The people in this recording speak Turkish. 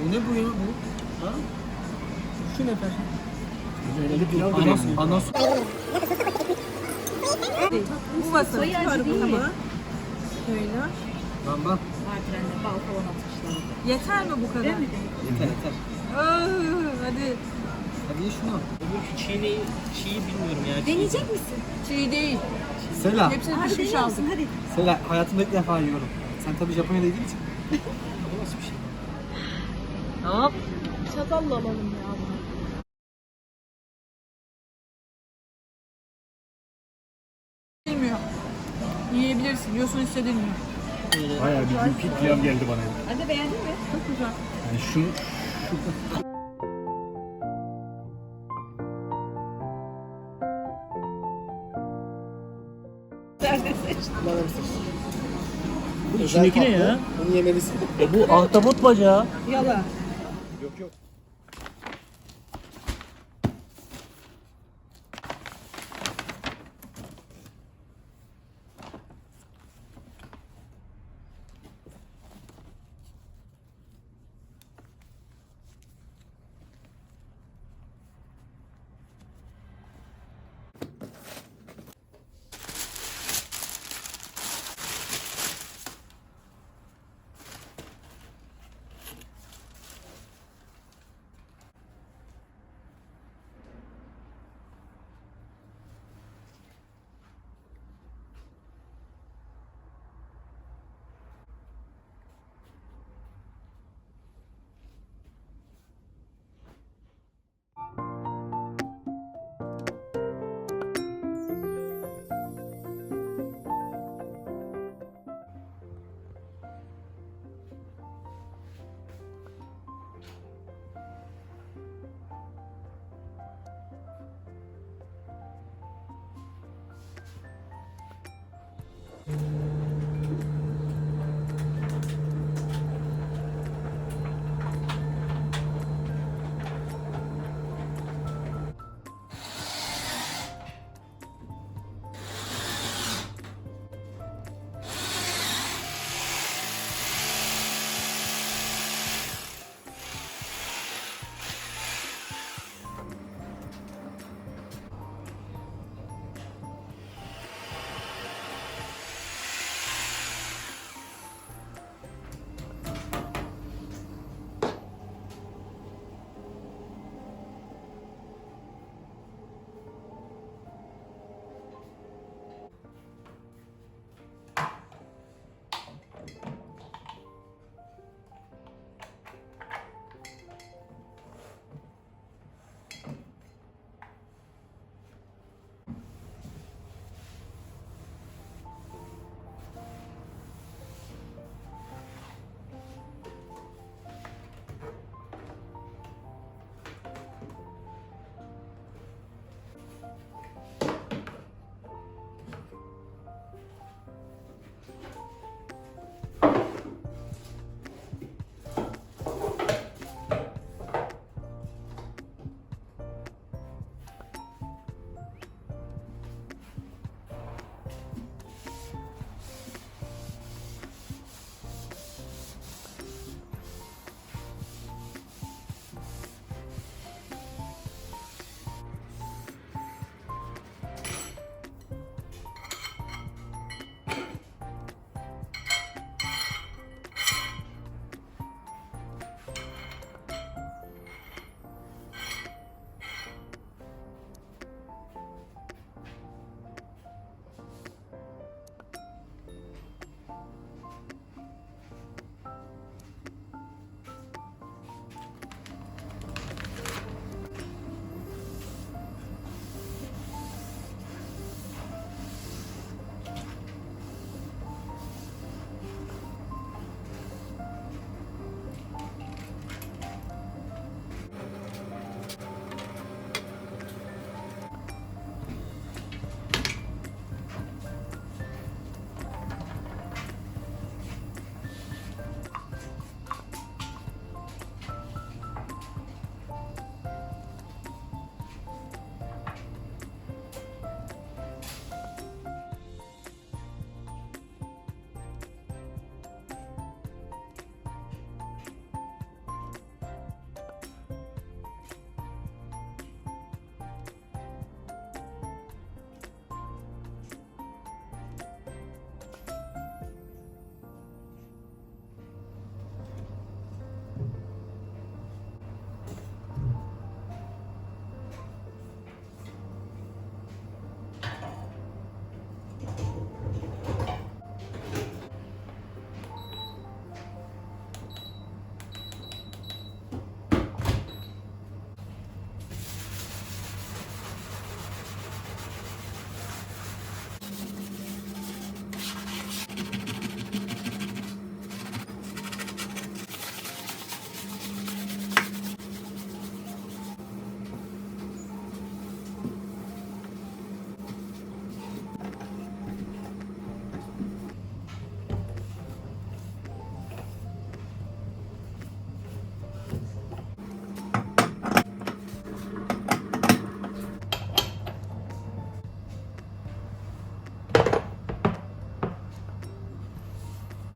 Ne bu ya bu? Ha? Şu ne efendim? Öyle pilav duruyor. Anas. Bu wasabi Soya acı var değil. bunda. Şöyle. Bak. Var trende bal falan atmışlar. Yeter mi bu kadar? Değil mi? Yeter yeter. Hadi. Hadi ye şunu. Öbür çiğ bilmiyorum ya. Deneyecek misin? Çiğ değil. Sela. Hepsini Hadi pişmiş deniyor aldım. musun? Hadi. Sela hayatımda ilk defa yiyorum. Sen tabii Japonya'da yediğin için. Bu nasıl bir şey? Hop. Çatalla alalım ya bunu. Bilmiyor. Yiyebilirsin. Yosun hissedilmiyor. Bayağı bir büyük pilav geldi bana. Anne beğendin mi? Çok güzel. Yani şu Bu içindeki ne ya? Bunu yemelisin. Bu ahtapot bacağı. Yala. Yok yok.